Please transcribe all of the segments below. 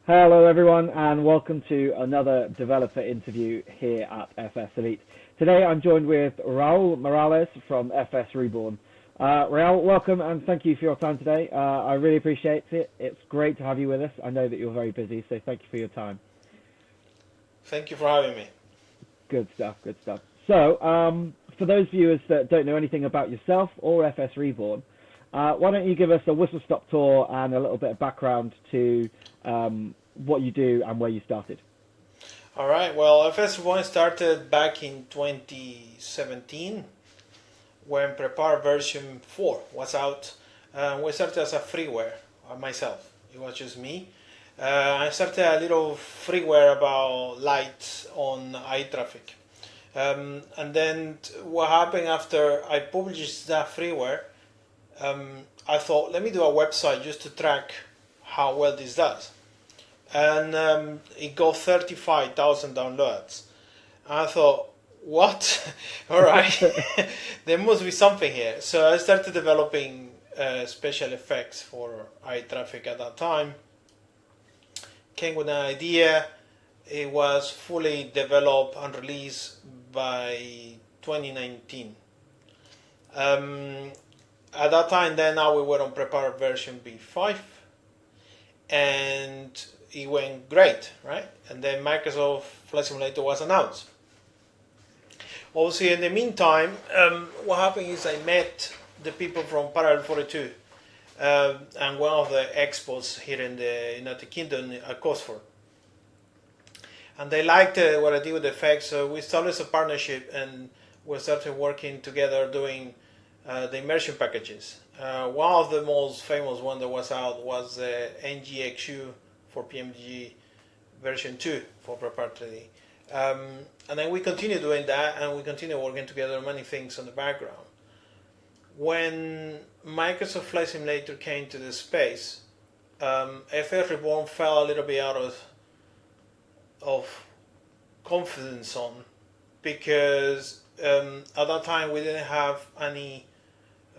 Hello everyone and welcome to another developer interview here at FSElite. Today I'm joined with Raul Morales from FSReborn. Raul, welcome and thank you for your time today. I really appreciate it. It's great to have you with us. I know that you're very busy, so thank you for your time. Thank you for having me. Good stuff, good stuff. So, for those viewers that don't know anything about yourself or FSReborn, why don't you give us a whistle-stop tour and a little bit of background to what you do and where you started? All right. Well, FSReborn started back in 2017 when Prepare version 4 was out. We started as a freeware myself. It was just me. I started a little freeware about lights on air traffic. And then what happened after I published that freeware, I thought, let me do a website just to track how well this does. And it got 35,000 downloads. I thought, what? All right, there must be something here. So I started developing special effects for air traffic at that time. Came with an idea. It was fully developed and released by 2019. At that time, then now we were on Prepare version B5, and it went great, right? And then Microsoft Flight Simulator was announced. Obviously, in the meantime, what happened is I met the people from Parallel 42 and one of the expos here in the United Kingdom at Cosford. And they liked what I did with the effects, so we established a partnership and we started working together doing the immersion packages. One of the most famous one that was out was the NGXU for PMG version 2 for proprietary. And then we continue doing that and we continue working together on many things on the background. When Microsoft Flight Simulator came to the space, FSReborn fell a little bit out of confidence on, because at that time we didn't have any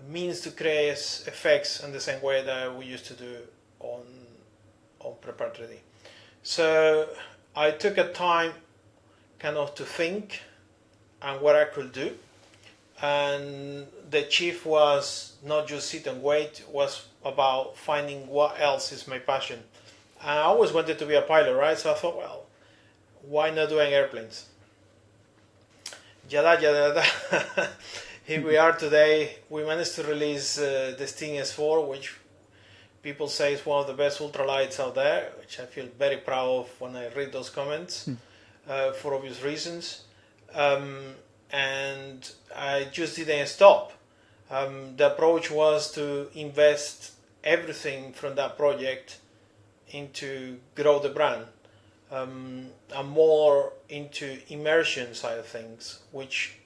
means to create effects in the same way that we used to do on proprietary. So I took a time kind of to think and what I could do, and the chief was not just sit and wait, was about finding what else is my passion. And I always wanted to be a pilot, right? So I thought, well, why not doing airplanes? Yada. Here we are today. We managed to release the Sting S4, which people say is one of the best ultralights out there, which I feel very proud of when I read those comments, for obvious reasons. And I just didn't stop. The approach was to invest everything from that project into grow the brand, and more into immersion side of things, which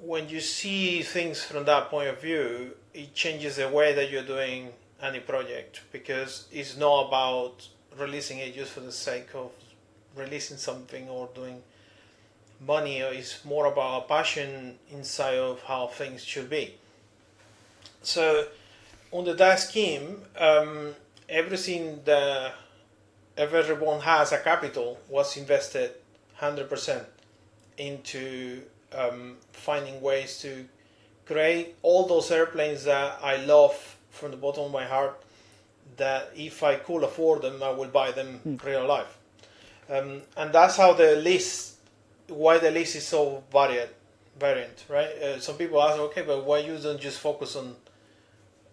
when you see things from that point of view, it changes the way that you're doing any project, because it's not about releasing it just for the sake of releasing something or doing money. It's more about a passion inside of how things should be. So under that scheme, everything that FSReborn has a capital was invested 100% into finding ways to create all those airplanes that I love from the bottom of my heart, that if I could afford them, I will buy them real life. And that's how why the list is so variant, right? Some people ask, okay, but why you don't just focus on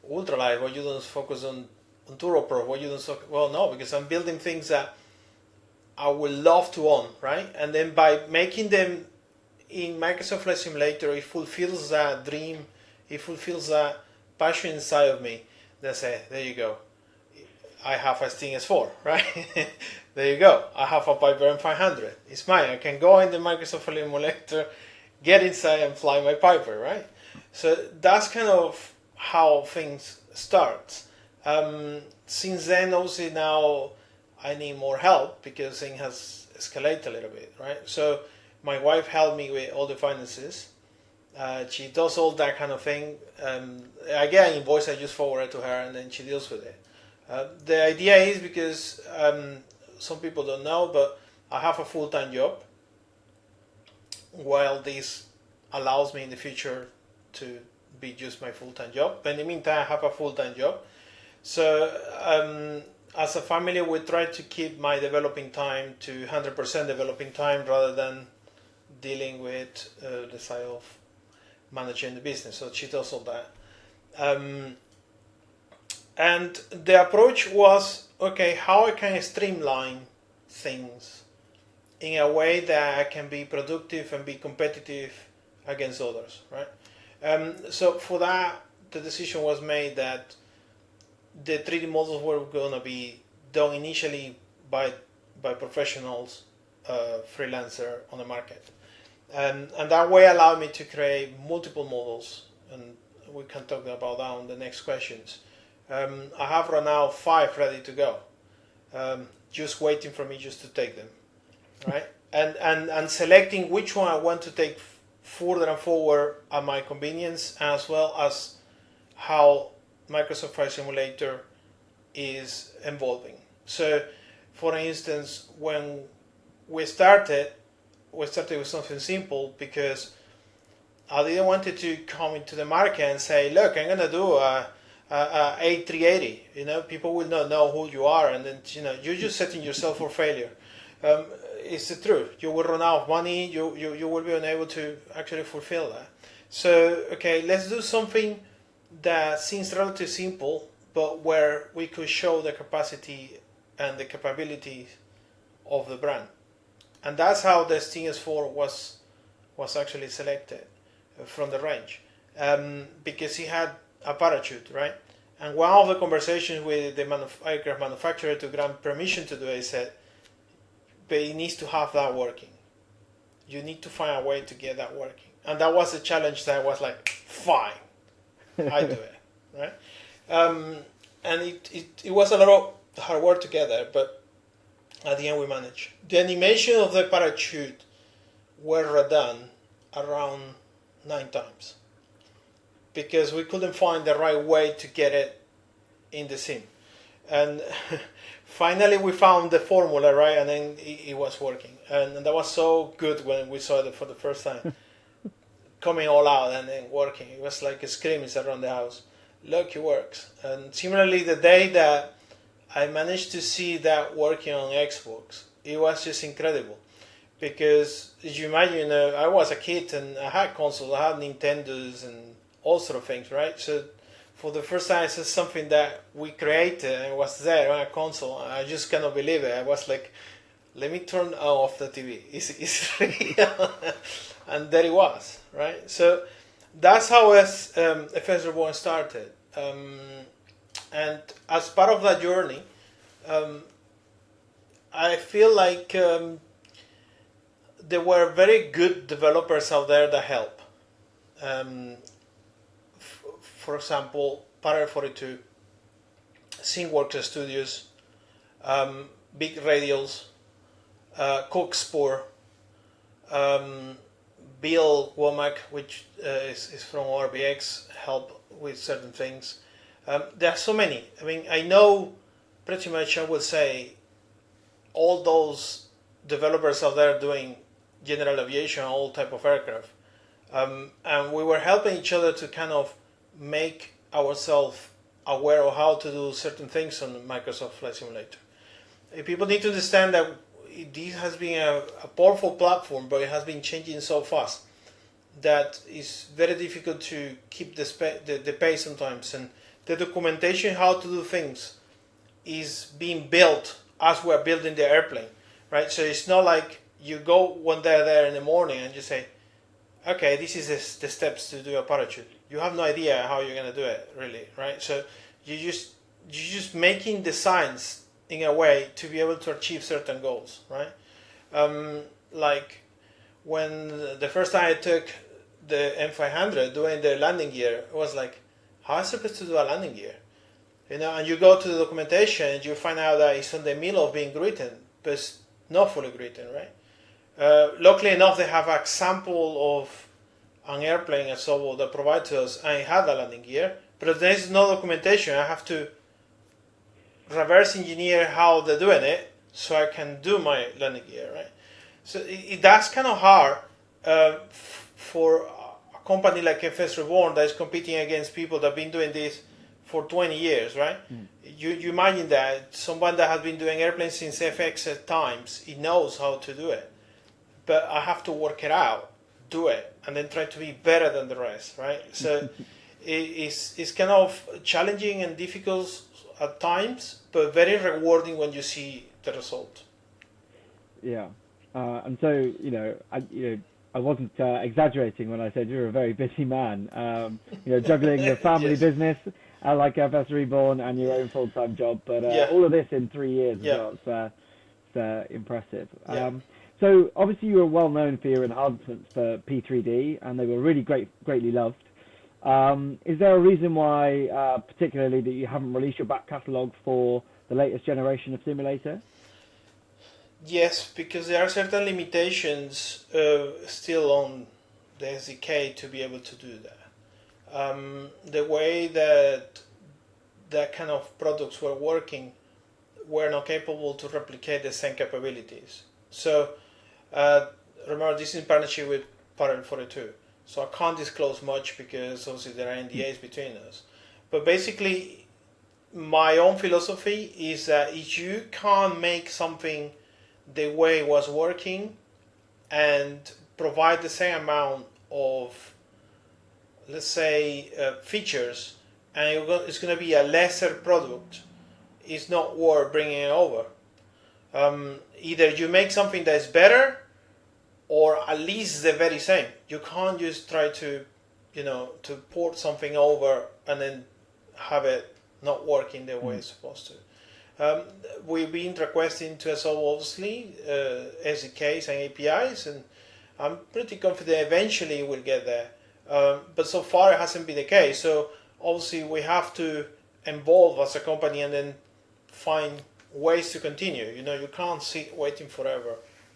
ultralight? Why you don't focus on turboprop? Why you don't? Well, no, because I'm building things that I would love to own, right? And then by making them in Microsoft Flight Simulator, it fulfills that dream, it fulfills that passion inside of me. They say, there you go, I have a Sting S4, right? There you go, I have a Piper M500, it's mine. I can go in the Microsoft Flight Simulator, get inside and fly my Piper, right? So that's kind of how things start. Since then, obviously now I need more help because things has escalated a little bit, right? So my wife helped me with all the finances. She does all that kind of thing. I get an invoice, I just forward it to her, and then she deals with it. The idea is because some people don't know, but I have a full-time job. While this allows me in the future to be just my full-time job, but in the meantime, I have a full-time job. So as a family, we try to keep my developing time to 100% developing time rather than dealing with the side of managing the business. So she does all that. And the approach was, okay, how I can streamline things in a way that I can be productive and be competitive against others, right? So for that, the decision was made that the 3D models were going to be done initially by professionals, freelancer on the market. And that way allowed me to create multiple models, and we can talk about that on the next questions. I have right now 5 ready to go, just waiting for me just to take them, right? And selecting which one I want to take further and forward at my convenience, as well as how Microsoft Flight Simulator is evolving. So, for instance, when we started with something simple because I didn't want to come into the market and say, look, I'm going to do a A380. You know, people will not know who you are, and then you're just setting yourself for failure. It's the truth. You will run out of money. You will be unable to actually fulfill that. So, okay, let's do something that seems relatively simple, but where we could show the capacity and the capabilities of the brand. And that's how the STS4 was actually selected from the range, because he had a parachute, right? And one of the conversations with the aircraft manufacturer to grant permission to do it, he said, but it needs to have that working. You need to find a way to get that working. And that was a challenge that I was like, fine, I do it, right? And it was a lot of hard work together, but at the end we managed. The animation of the parachute were redone around 9 times because we couldn't find the right way to get it in the sim. And finally we found the formula, right? And then it was working. And that was so good when we saw it for the first time. Coming all out and then working. It was like screaming around the house. Look, it works. And similarly, the day that I managed to see that working on Xbox, it was just incredible. Because, as you imagine, I was a kid and I had consoles, I had Nintendos and all sort of things, right? So for the first time, it's something that we created and it was there on a console. I just cannot believe it. I was like, let me turn off the TV. It's real. And there it was, right? So that's how FSReborn started. And as part of that journey, I feel like there were very good developers out there that help. For example, Parallel 42, ThinkWorks Studios, Big Radials, Cookspur, Bill Womack, which is from RBX, help with certain things. There are so many. I mean, I know pretty much, I would say, all those developers out there doing general aviation, all type of aircraft. And we were helping each other to kind of make ourselves aware of how to do certain things on Microsoft Flight Simulator. People need to understand that this has been a powerful platform, but it has been changing so fast that it's very difficult to keep the pace sometimes. And the documentation how to do things is being built as we're building the airplane, right? So it's not like you go one day there in the morning and you say, okay, this is the steps to do a parachute. You have no idea how you're going to do it, really, right? So you're just making designs in a way to be able to achieve certain goals, right? Like when the first time I took the M500 doing the landing gear, it was like, how am I supposed to do a landing gear? You know, and you go to the documentation and you find out that it's in the middle of being written, but it's not fully written, right? Luckily enough, they have an example of an airplane and so on that provide to us, and it had a landing gear, but there's no documentation. I have to reverse engineer how they're doing it so I can do my landing gear, right? So that's kind of hard for a company like FSReborn that is competing against people that have been doing this for 20 years, right? You imagine that someone that has been doing airplanes since FX at times, he knows how to do it. But I have to work it out, do it, and then try to be better than the rest, right? So it's kind of challenging and difficult at times, but very rewarding when you see the result. Yeah, and so I wasn't exaggerating when I said you're a very busy man. Juggling the family Yes. business like FSReborn and your own full-time job, but Yeah. all of this in 3 years Yeah. as well. It's impressive. Yeah. So obviously you were well known for your enhancements for P3D, and they were really greatly loved. Is there a reason why, particularly, that you haven't released your back catalogue for the latest generation of simulator? Yes, because there are certain limitations still on the SDK to be able to do that. The way that that kind of products were working were not capable to replicate the same capabilities. So remember, this is in partnership with Parallel 42. So I can't disclose much because obviously there are NDAs between us. But basically, my own philosophy is that if you can't make something the way it was working and provide the same amount of, let's say, features, and it's going to be a lesser product, it's not worth bringing it over. Either you make something that is better, or at least the very same. You can't just try to, to port something over and then have it not working the way it's supposed to. We've been requesting to SO obviously SDKs and APIs, and I'm pretty confident eventually we'll get there. But so far it hasn't been the case. So obviously we have to evolve as a company and then find ways to continue. You can't sit waiting forever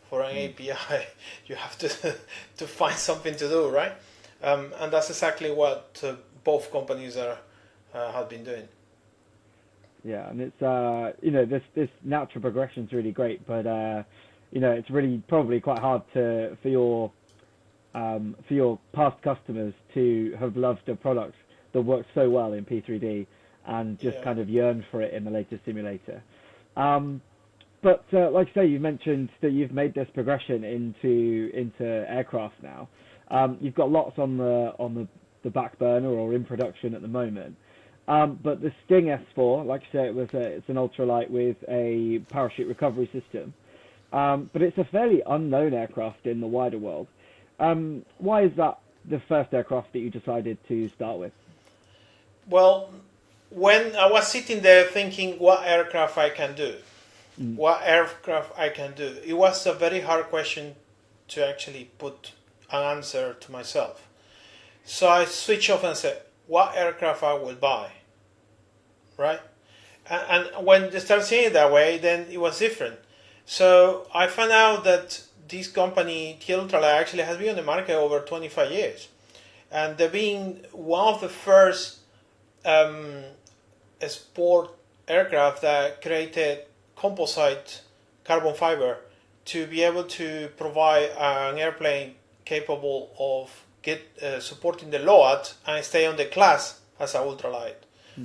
for an API. You have to find something to do, right? And that's exactly what both companies have been doing. Yeah, and it's this natural progression is really great, but it's really probably quite hard for your past customers to have loved a product that works so well in P3D and just kind of yearn for it in the latest simulator. But like I say, you mentioned that you've made this progression into aircraft now. You've got lots on the back burner or in production at the moment. But the Sting S4, like I say, it's an ultralight with a parachute recovery system. But it's a fairly unknown aircraft in the wider world. Why is that the first aircraft that you decided to start with? Well, when I was sitting there thinking what aircraft I can do, it was a very hard question to actually put an answer to myself. So I switched off and said, what aircraft I will buy, right? And when they started seeing it that way, then it was different. So I found out that this company, TL Ultralight, actually has been on the market over 25 years. And they've been one of the first sport aircraft that created composite carbon fiber to be able to provide an airplane capable of supporting the load and stay on the class as an ultralight.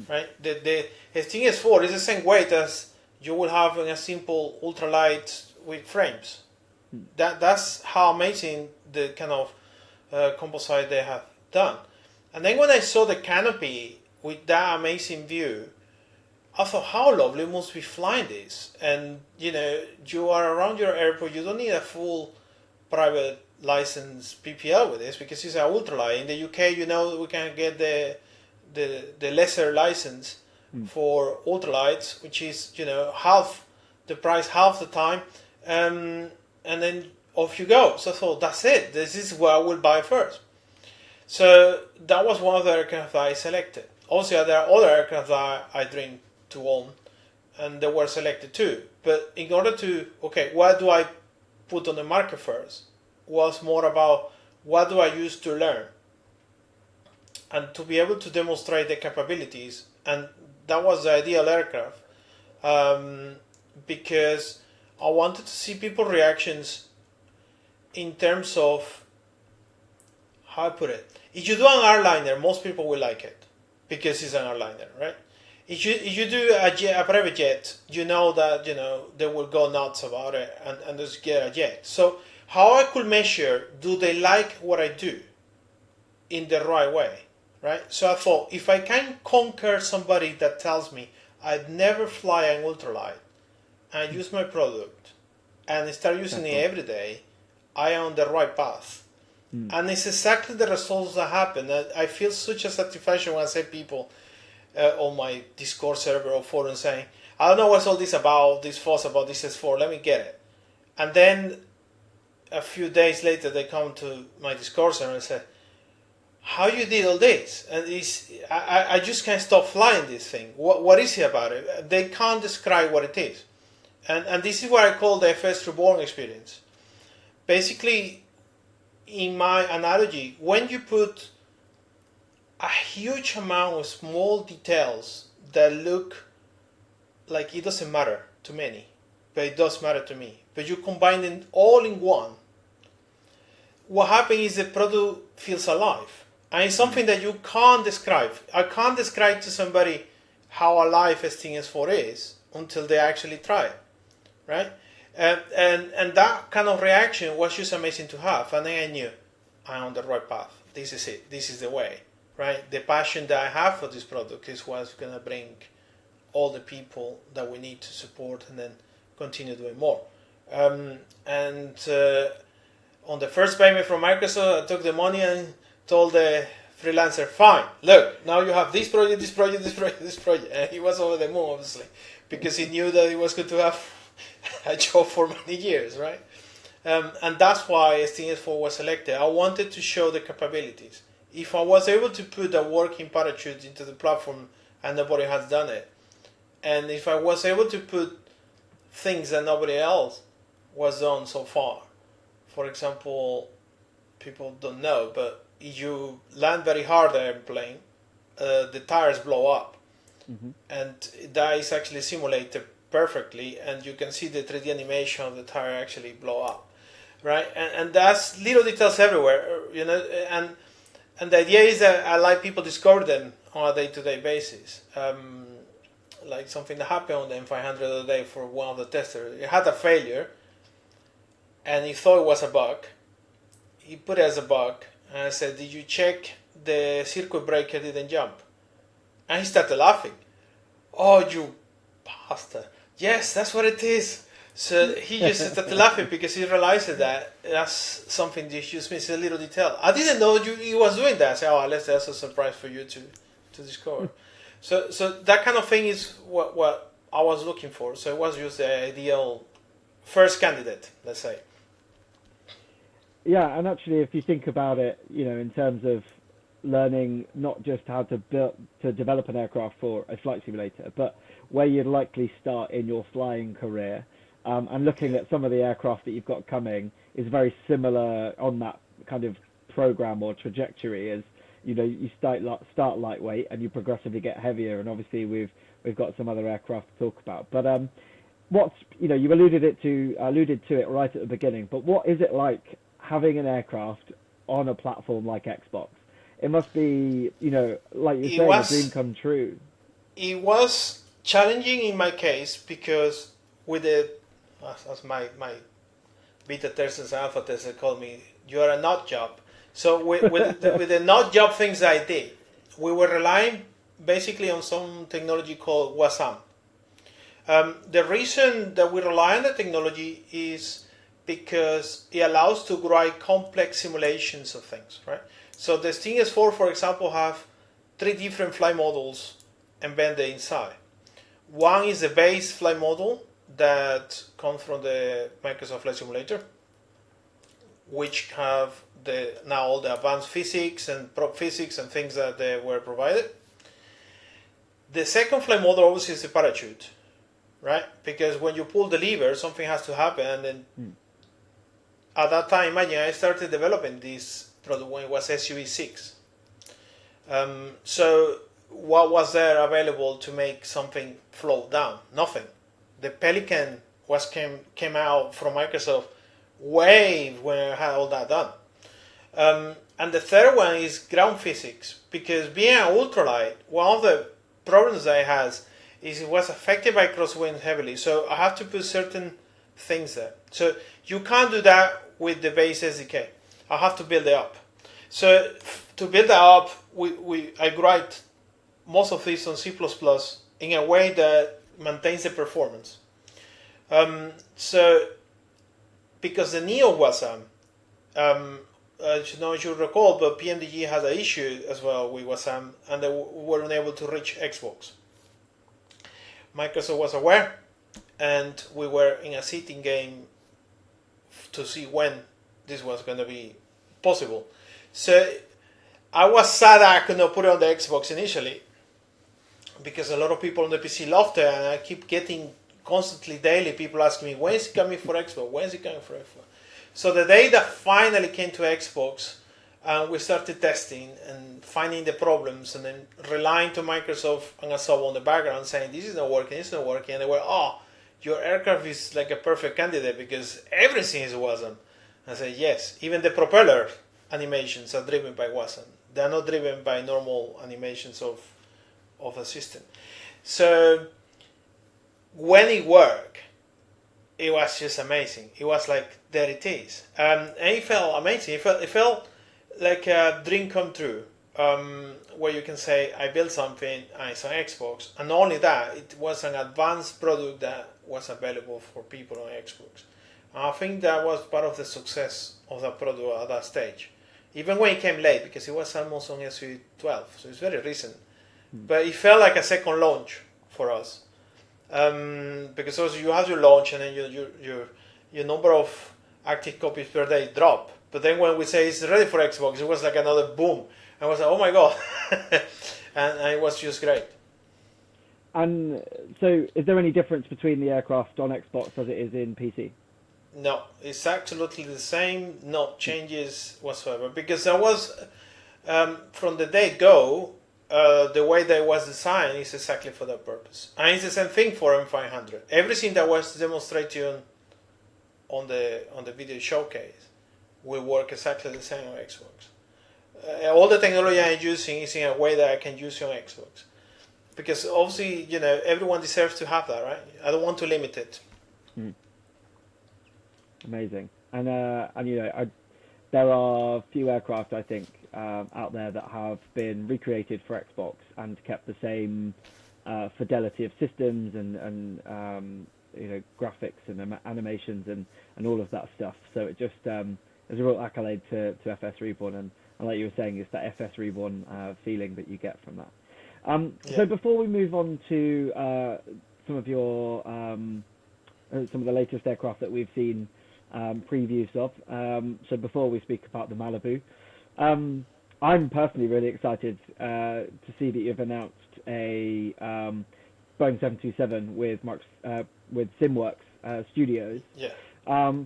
Right? The Sting S4 is the same weight as you will have in a simple ultralight with frames. That's how amazing the kind of composite they have done. And then when I saw the canopy with that amazing view, I thought, how lovely it must be flying this. And you are around your airport, you don't need a full private license PPL with this because it's an ultralight. In the UK, we can get the lesser license for ultralights, which is half the price, half the time, and then off you go. So I thought, that's it. This is what I will buy first. So that was one of the aircraft I selected. Also, there are other aircraft that I dream to own, and they were selected too. But in order to, what do I put on the market first? Was more about what do I use to learn and to be able to demonstrate the capabilities. And that was the ideal aircraft because I wanted to see people's reactions in terms of how I put it. If you do an airliner, most people will like it because it's an airliner, right? If you do a private jet, you know that they will go nuts about it and just get a jet. So how I could measure, do they like what I do in the right way, right? So I thought, if I can conquer somebody that tells me I'd never fly an ultralight and I use my product and start using it every day, I am on the right path. And it's exactly the results that happen. I feel such a satisfaction when I see people on my Discord server or forum saying, I don't know what's all this about, this fuss about this S4, let me get it. And then a few days later they come to my Discord server and say, how you did all this? And I just can't stop flying this thing. What is it about it? They can't describe what it is. And this is what I call the FSReborn experience. Basically, in my analogy, when you put a huge amount of small details that look like it doesn't matter to many, but it does matter to me, but you combine them all in one, what happens is the product feels alive. And it's something that you can't describe. I can't describe to somebody how alive STS4 is until they actually try it, right? And that kind of reaction was just amazing to have. And then I knew I'm on the right path. This is it. This is the way, right? The passion that I have for this product is what's going to bring all the people that we need to support and then continue doing more. On the first payment from Microsoft, I took the money and told the freelancer, fine, look, now you have this project, this project, this project, this project. And he was over the moon, obviously, because he knew that it was going to have a job for many years, right? And that's why STS4 was selected. I wanted to show the capabilities. If I was able to put a working parachute into the platform and nobody has done it, and if I was able to put things that nobody else was done so far, for example, people don't know, but if you land very hard an airplane, the tires blow up. Mm-hmm. And that is actually simulated perfectly, and you can see the 3D animation of the tire actually blow up, right? And that's little details everywhere, and the idea is that I like people discover them on a day-to-day basis. Like something that happened on the M500 the other day for one of the testers. It had a failure, and he thought it was a bug. He put it as a bug, and I said, did you check the circuit breaker didn't jump? And he started laughing. Oh, you bastard. Yes, that's what it is. So he just started laughing because he realized that that's something that just missed a little detail. I didn't know he was doing that. I said, oh, that's a surprise for you to discover. So that kind of thing is what I was looking for. So it was just the ideal first candidate, let's say. Yeah, and actually, if you think about it, in terms of learning not just how to develop an aircraft for a flight simulator, but where you'd likely start in your flying career, and looking at some of the aircraft that you've got coming is very similar on that kind of program or trajectory. As you start lightweight and you progressively get heavier, and obviously we've got some other aircraft to talk about. But you alluded to it right at the beginning. But what is it like having an aircraft on a platform like Xbox? It must be, like you're saying, a dream come true. It was challenging in my case because with as my beta testers and alpha testers called me, you are a nut job. So with the nut job things I did, we were relying basically on some technology called WASM. The reason that we rely on the technology is because it allows to write complex simulations of things, right? So the STS4, for example, have 3 different flight models embedded inside. One is the base flight model that comes from the Microsoft Flight Simulator, which have now all the advanced physics and prop physics and things that they were provided. The second flight model obviously is the parachute, right? Because when you pull the lever, something has to happen, and then at that time, imagine I started developing this product when it was SUV6. So what was there available to make something float down? Nothing. The Pelican came out from Microsoft way when I had all that done. And the third one is ground physics, because being an ultralight, one of the problems that it has is it was affected by crosswinds heavily. So I have to put certain things there. So you can't do that with the base SDK. I have to build it up. So to build that up, I write most of this on C++ in a way that maintains the performance. So because the Neo Wasm, I don't know if you recall, but PMDG had an issue as well with Wasm, and they weren't able to reach Xbox. Microsoft was aware, and we were in a sitting game to see when this was going to be possible. So I was sad I could not put it on the Xbox initially, because a lot of people on the PC loved it, and I keep getting constantly daily people asking me, when is it coming for Expo? When is it coming for Expo? So the day that finally came to Xbox, we started testing and finding the problems, and then relying to Microsoft and a sub on the background saying, this is not working, this is not working. And they were, oh, your aircraft is like a perfect candidate because everything is Wasm. I said, yes, even the propeller animations are driven by Wasm. They are not driven by normal animations of the system. So when it worked, it was just amazing. It was like, there it is. And it felt amazing. It felt like a dream come true, where you can say, I built something and it's on Xbox. And not only that, it was an advanced product that was available for people on Xbox. And I think that was part of the success of that product at that stage. Even when it came late, because it was almost on SE12, so it's very recent. But it felt like a second launch for us. Because also you have your launch, and then your number of active copies per day drop. But then when we say it's ready for Xbox, it was like another boom. I was like, oh my god. and it was just great. And so is there any difference between the aircraft on Xbox as it is in PC? No, it's absolutely the same, no changes whatsoever. Because there was, from the day go, the way that it was designed is exactly for that purpose. And it's the same thing for M500. Everything that was demonstrated on the video showcase will work exactly the same on Xbox. All the technology I'm using is in a way that I can use on Xbox. Because obviously, everyone deserves to have that, right? I don't want to limit it. Amazing. And there are few aircraft, I think, out there that have been recreated for Xbox and kept the same fidelity of systems and graphics and animations and all of that stuff. So it just is a real accolade to FSReborn, and like you were saying, it's that FSReborn feeling that you get from that. So before we move on to some of the latest aircraft that we've seen previews of, so before we speak about the Malibu, I'm personally really excited to see that you've announced a Boeing 727 with SimWorks Studios. Yeah.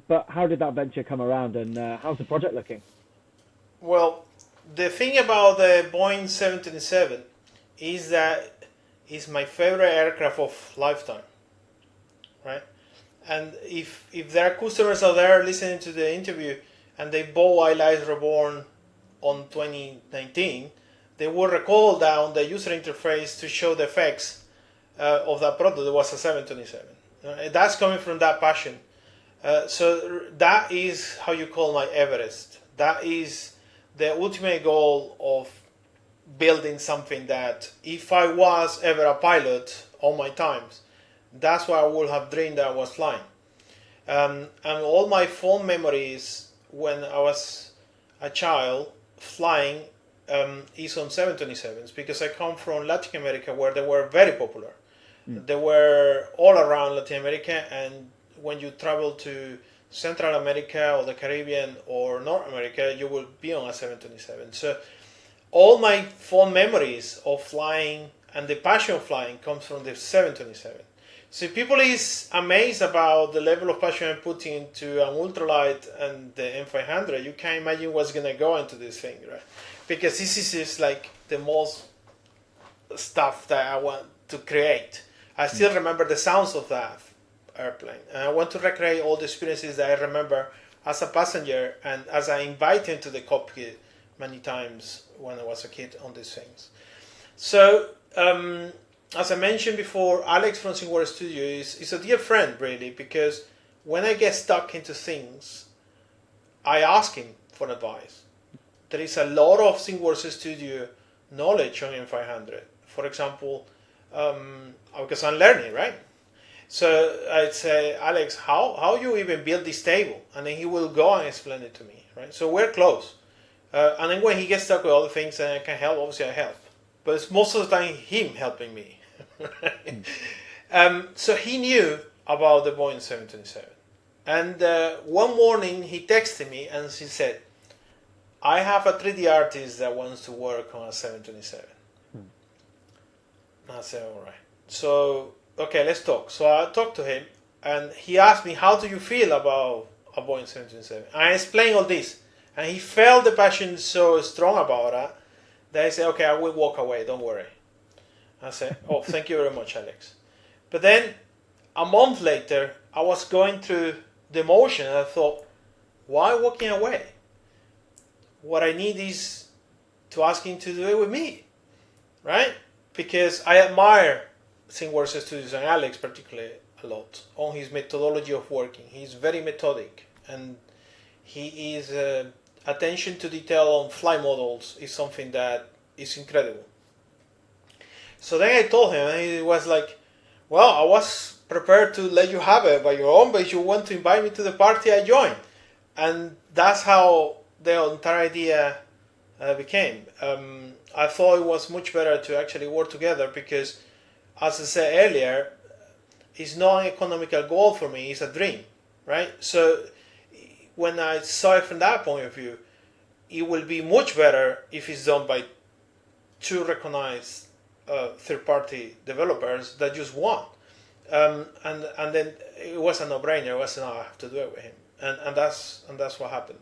But how did that venture come around, and how's the project looking? Well, the thing about the Boeing 727 is that it's my favorite aircraft of lifetime, right? And if there are customers out there listening to the interview and they bought FlightSimExpo on 2019, they will recall that on the user interface to show the effects of that product, there was a 727. That's coming from that passion. So that is how you call my Everest. That is the ultimate goal of building something that if I was ever a pilot all my times, that's what I would have dreamed that I was flying. And all my fond memories when I was a child flying is on 727s, because I come from Latin America where they were very popular. They were all around Latin America, and when you travel to Central America or the Caribbean or North America, you will be on a 727. So all my fond memories of flying and the passion of flying comes from the 727. So if people is amazed about the level of passion I put into an ultralight and the M500, you can imagine what's going to go into this thing, right? Because this is just like the most stuff that I want to create. I still remember the sounds of that airplane, and I want to recreate all the experiences that I remember as a passenger and as I invite him to the cockpit many times when I was a kid on these things. So, as I mentioned before, Alex from ThinkWorks Studio is a dear friend, really, because when I get stuck into things, I ask him for advice. There is a lot of ThinkWorks Studio knowledge on M500. For example, because I'm learning, right? So I'd say, Alex, how you even build this table? And then he will go and explain it to me, right? So we're close. And then when he gets stuck with other things and I can help, obviously I help. But it's most of the time him helping me. So he knew about the Boeing 727. And one morning he texted me and he said, I have a 3D artist that wants to work on a 727. I said, all right. So, okay, let's talk. So I talked to him and he asked me, how do you feel about a Boeing 727? I explained all this. And he felt the passion so strong about it that I said, okay, I will walk away, don't worry. I said, oh, thank you very much, Alex. But then a month later, I was going through the motion and I thought, why walking away? What I need is to ask him to do it with me, right? Because I admire ThinkWorks Studios and Alex particularly a lot on his methodology of working. He's very methodic and he is attention to detail on flight models is something that is incredible. So then I told him, and he was like, well, I was prepared to let you have it by your own, but if you want to invite me to the party, I joined. And that's how the entire idea became. I thought it was much better to actually work together because, as I said earlier, it's not an economical goal for me, it's a dream, right? So when I saw it from that point of view, it will be much better if it's done by two recognized third-party developers that just one. And then it was a no-brainer. It was, no, I have to do it with him. And that's what happened.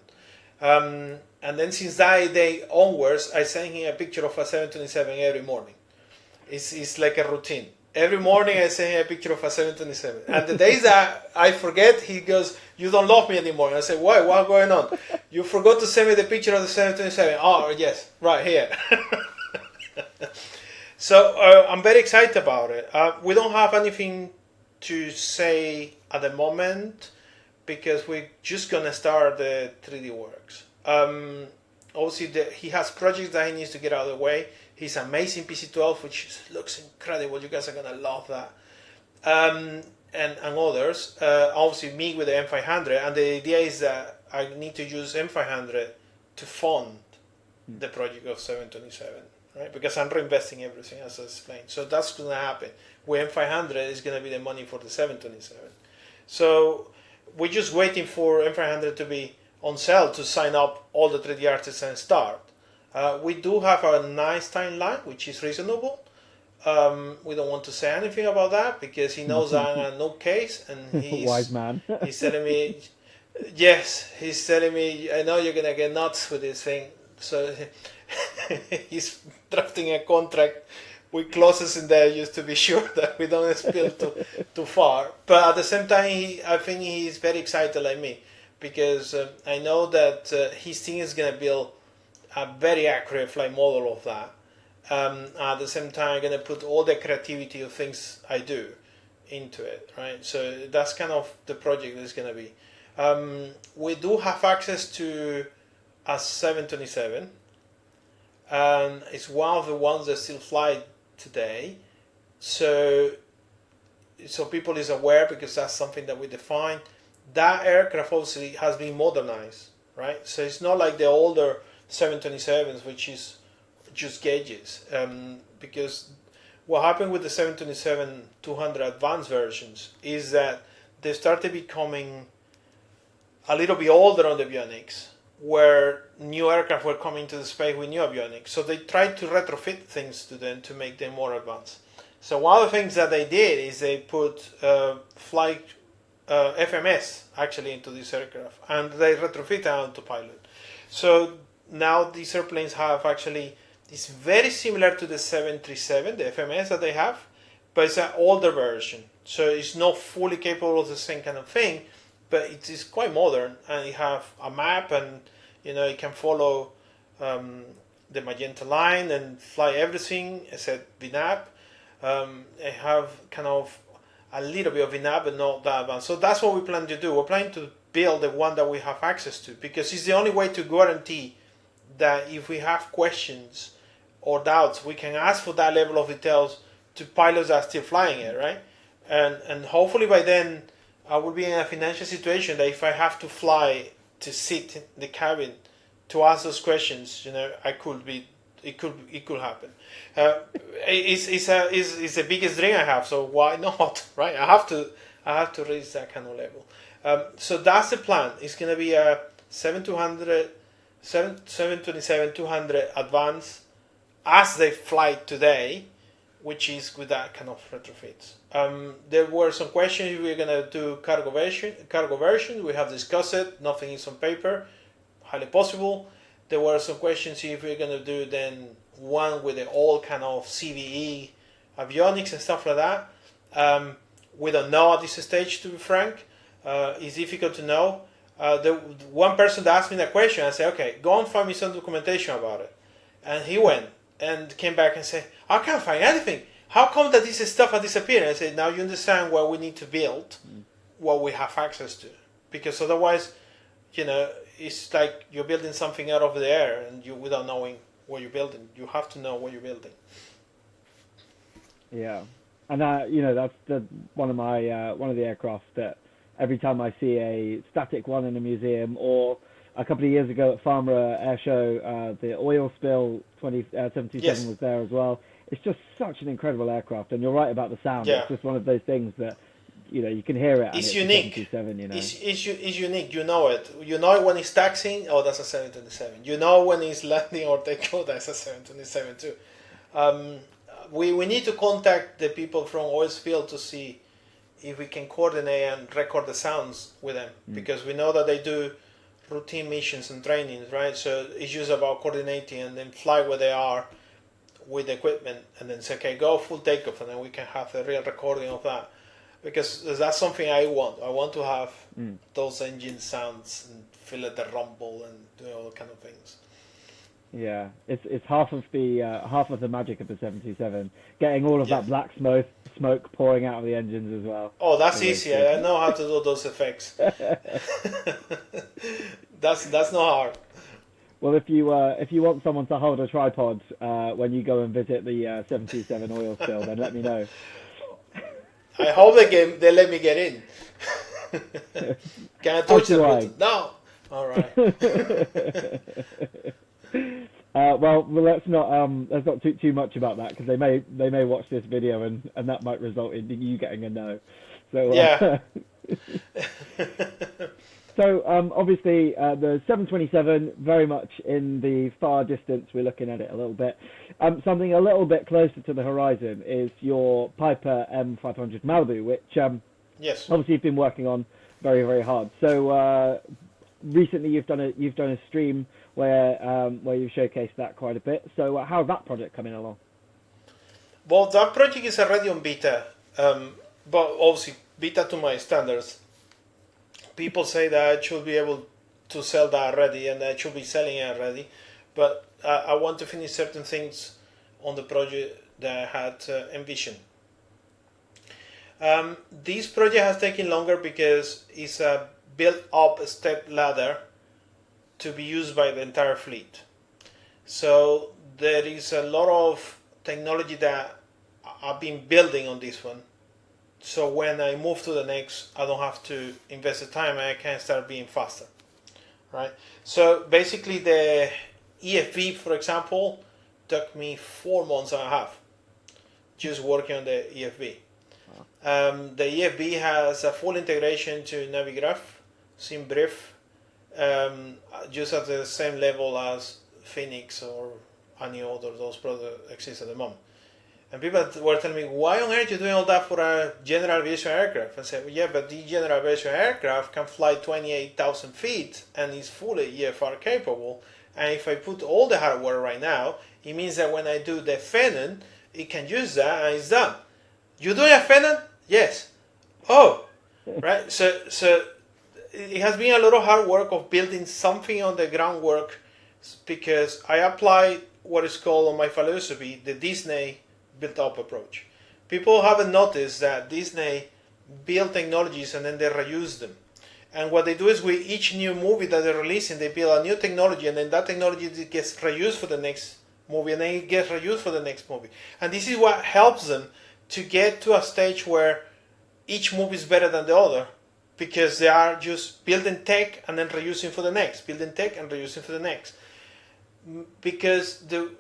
And then since that day onwards, I send him a picture of a 727 every morning. It's like a routine. Every morning I send him a picture of a 727. And the days that I forget, he goes, you don't love me anymore. And I say, why? What's going on? You forgot to send me the picture of the 727. Oh, yes, right here. So I'm very excited about it. We don't have anything to say at the moment because we're just going to start the 3D works. Obviously, he has projects that he needs to get out of the way. He's amazing PC-12, which looks incredible. You guys are going to love that. And others. Obviously, me with the M500. And the idea is that I need to use M500 to fund the project of 727. Right? Because I'm reinvesting everything, as I explained. So that's going to happen. With M500 is going to be the money for the 727. So we're just waiting for M500 to be on sale to sign up all the 3D artists and start. We do have a nice timeline, which is reasonable. We don't want to say anything about that because he knows I'm a nutcase, and he's wise man. He's telling me, yes, he's telling me, I know you're gonna get nuts with this thing. So he's drafting a contract with clauses in there just to be sure that we don't spill too far. But at the same time, I think he's very excited like me because I know that his team is gonna build a very accurate flight model of that. At the same time, I'm going to put all the creativity of things I do into it, right? So that's kind of the project that's going to be. We do have access to a 727, and it's one of the ones that still fly today. So people is aware because that's something that we define. That aircraft obviously has been modernized, right? So it's not like the older 727s, which is just gauges, because what happened with the 727-200 advanced versions is that they started becoming a little bit older on the avionics, where new aircraft were coming to the space with new avionics. So they tried to retrofit things to them to make them more advanced. So one of the things that they did is they put flight FMS actually into this aircraft, and they retrofit it onto pilot. So now these airplanes have actually It's very similar to the 737, the FMS that they have, but it's an older version. So it's not fully capable of the same kind of thing, but it is quite modern, and it have a map, and it can follow the magenta line and fly everything except VNAV. It have kind of a little bit of VNAV, but not that advanced. So that's what we plan to do. We're planning to build the one that we have access to, because it's the only way to guarantee that if we have questions or doubts, we can ask for that level of details to pilots that are still flying it, right? And hopefully by then I will be in a financial situation that if I have to fly to sit in the cabin to ask those questions, it could happen. It's the biggest dream I have, so why not, right? I have to reach that kind of level. So that's the plan. It's gonna be a 727-200 advanced as they fly today, which is with that kind of retrofit. There were some questions if we're gonna do cargo version. We have discussed it. Nothing is on paper. Highly possible. There were some questions if we're gonna do then one with the all kind of CVE avionics and stuff like that. We don't know at this stage, to be frank. It's difficult to know. The one person that asked me that question, I said, okay, go and find me some documentation about it. And he went and came back and said, I can't find anything. How come that this stuff has disappeared? I said, now you understand what we need to build, what we have access to. Because otherwise, it's like you're building something out of the air and without knowing what you're building. You have to know what you're building. Yeah. And that's one of the aircraft that every time I see a static one in a museum, or a couple of years ago at Farnborough Air Show, the oil spill 727 was there as well. It's just such an incredible aircraft, and you're right about the sound. Yeah. It's just one of those things that you can hear it. It's and unique. 727, It's unique. You know it. You know it when it's taxiing. Oh, that's a 727. You know when it's landing or takeoff. That's a 727 too. We need to contact the people from oil spill to see if we can coordinate and record the sounds with them, because we know that they do routine missions and trainings, right? So it's just about coordinating and then fly where they are with the equipment, and then say, okay, go full takeoff, and then we can have a real recording of that, because that's something I want. I want to have those engine sounds and feel the rumble and do all kind of things. Yeah, it's half of the magic of the 727. Getting all of that black smoke pouring out of the engines as well. Oh, that's easy. I know how to do those effects. That's not hard. Well, if you want someone to hold a tripod when you go and visit the 727 oil spill, then let me know. I hope they let me get in. Can I touch them? No. All right. Well, let's not talk too much about that, because they may watch this video and that might result in you getting a no. So yeah. So obviously the 727 very much in the far distance. We're looking at it a little bit. Something a little bit closer to the horizon is your Piper M500 Malibu, which yes, obviously you've been working on very, very hard. So recently you've done a stream where you've showcased that quite a bit. So how's that project coming along? Well, that project is already on beta, but obviously beta to my standards. People say that I should be able to sell that already, and I should be selling it already. But I want to finish certain things on the project that I had envisioned. This project has taken longer because it's a built-up step ladder to be used by the entire fleet. So there is a lot of technology that I've been building on this one. So when I move to the next, I don't have to invest the time, and I can start being faster, right? So basically the EFB, for example, took me 4 months and a half just working on the EFB. The EFB has a full integration to Navigraph, SimBrief, just at the same level as Phoenix or any other of those products exist at the moment. And people were telling me, why on earth are you doing all that for a general aviation aircraft? I said, well, yeah, but the general aviation aircraft can fly 28,000 feet and is fully EFR capable. And if I put all the hardware right now, it means that when I do the Phenom, it can use that and it's done. You doing a Phenom? Yes. Oh, right. So it has been a lot of hard work of building something on the groundwork, because I apply what is called on my philosophy the Disney built-up approach. People haven't noticed that Disney build technologies and then they reuse them. And what they do is with each new movie that they're releasing, they build a new technology, and then that technology gets reused for the next movie, and then it gets reused for the next movie. And this is what helps them to get to a stage where each movie is better than the other, because they are just building tech and then reusing for the next, building tech and reusing for the next. Because the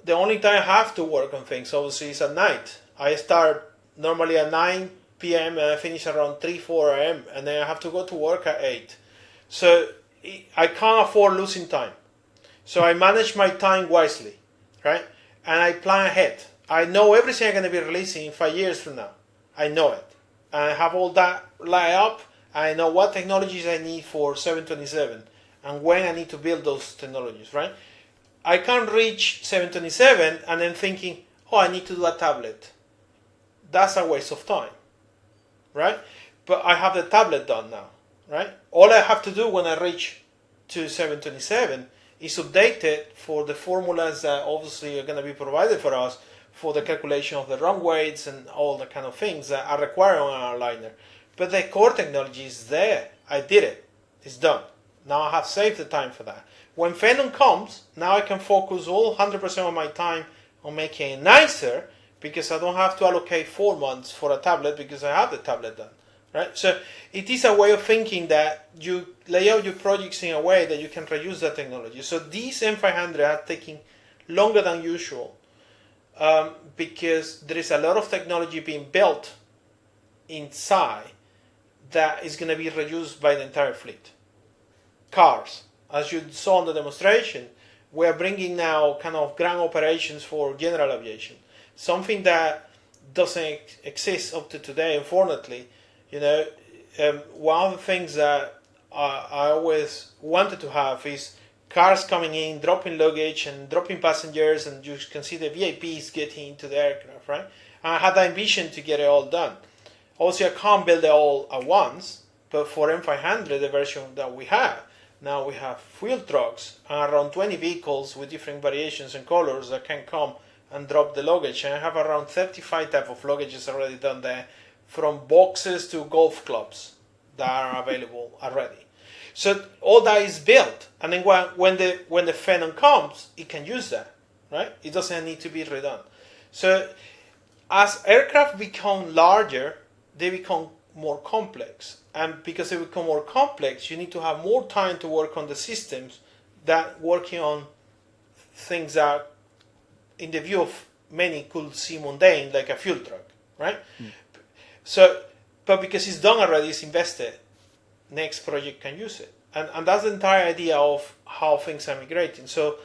only time I have to work on things obviously is at night. I start normally at 9 p.m. and I finish around 3-4 a.m. and then I have to go to work at 8. So I can't afford losing time. So I manage my time wisely, right? And I plan ahead. I know everything I'm going to be releasing in 5 years from now. I know it. And I have all that lined up. I know what technologies I need for 727 and when I need to build those technologies, right? I can't reach 727 and then thinking, oh, I need to do a tablet. That's a waste of time, right? But I have the tablet done now, right? All I have to do when I reach to 727 is update it for the formulas that obviously are going to be provided for us for the calculation of the run weights and all the kind of things that are required on our liner. But the core technology is there. I did it. It's done. Now I have saved the time for that. When Phenom comes, now I can focus all 100% of my time on making it nicer, because I don't have to allocate 4 months for a tablet because I have the tablet done, right? So it is a way of thinking that you lay out your projects in a way that you can reuse that technology. So these M500 are taking longer than usual because there is a lot of technology being built inside that is going to be reused by the entire fleet. Cars, as you saw in the demonstration, we are bringing now kind of ground operations for general aviation. Something that doesn't exist up to today, unfortunately. One of the things that I always wanted to have is cars coming in, dropping luggage and dropping passengers, and you can see the VIPs getting into the aircraft, right? And I had that ambition to get it all done. Obviously, I can't build it all at once, but for M500, the version that we have, now we have fuel trucks and around 20 vehicles with different variations and colors that can come and drop the luggage. And I have around 35 type of luggages already done there, from boxes to golf clubs that are available already. So all that is built, and then when the Phenom comes, it can use that, right? It doesn't need to be redone. So as aircraft become larger, they become more complex, and because they become more complex, you need to have more time to work on the systems that working on things that in the view of many could see mundane, like a fuel truck, right? So, but because it's done already, it's invested, next project can use it. And that's the entire idea of how things are migrating. So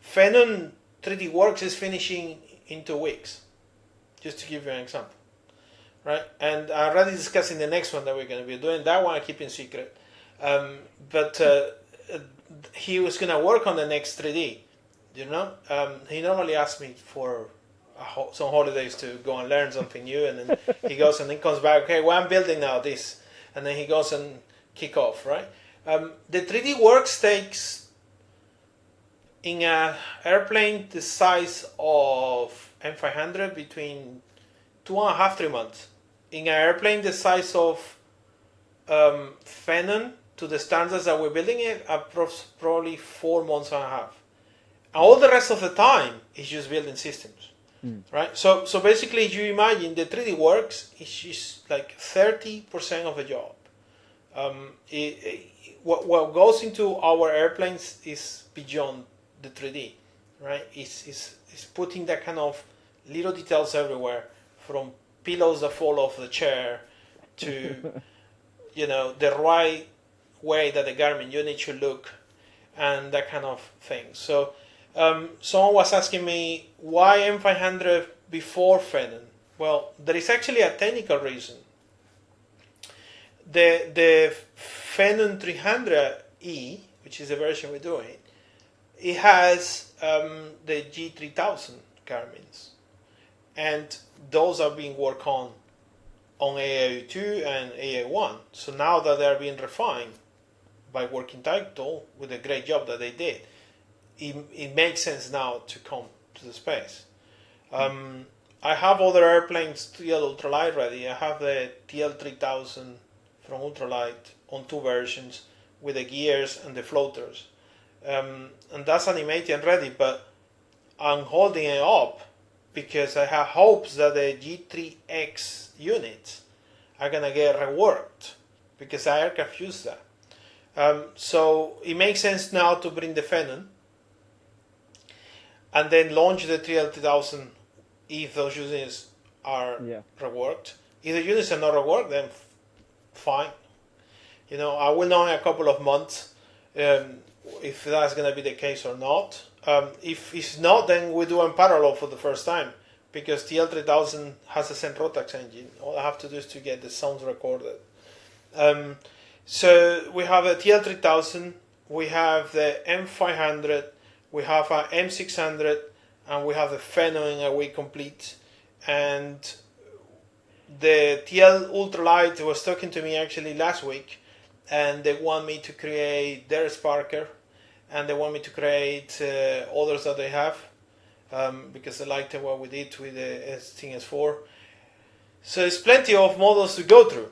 Phenom 3D Works is finishing in 2 weeks, just to give you an example, right? And I'm already discussing the next one that we're going to be doing. That one I keep in secret. But he was going to work on the next 3D. He normally asks me for some holidays to go and learn something new, and then he goes and then comes back, okay, well, I'm building now this, and then he goes and kick off, right? The 3D Works takes, in an airplane the size of M500, between 2.5-3 months. In an airplane the size of Phenom, to the standards that we're building it, probably 4.5 months. All the rest of the time is just building systems, right? So basically, you imagine the 3D Works is just like 30% of the job. What goes into our airplanes is beyond the 3D, right? It's putting that kind of little details everywhere, from pillows that fall off the chair to, the right way that the Garmin unit should look, and that kind of thing. So someone was asking me, why M500 before Phenom? Well, there is actually a technical reason. The Phenom 300E, which is the version we're doing, it has the G3000 carabines, and those are being worked on AA2 and AA1. So now that they're being refined by Working Title with a great job that they did, it makes sense now to come to the space. I have other airplanes TL ultralight ready. I have the TL3000 from ultralight on 2 versions with the gears and the floaters. And that's animated and ready, but I'm holding it up because I have hopes that the G3X units are going to get reworked because I aircraft use that. So it makes sense now to bring the Phenom and then launch the TL3000 if those units are reworked. If the units are not reworked, then fine. I will know in a couple of months if that's going to be the case or not. If it's not, then we do in parallel for the first time because TL3000 has a Zen Rotax engine. All I have to do is to get the sounds recorded. So we have a TL3000, we have the M500, we have our M600, and we have the Phenom in a way complete. And the TL Ultralight was talking to me actually last week, and they want me to create their Sparker, and they want me to create others that they have, because they liked what we did with the S4. So there's plenty of models to go through.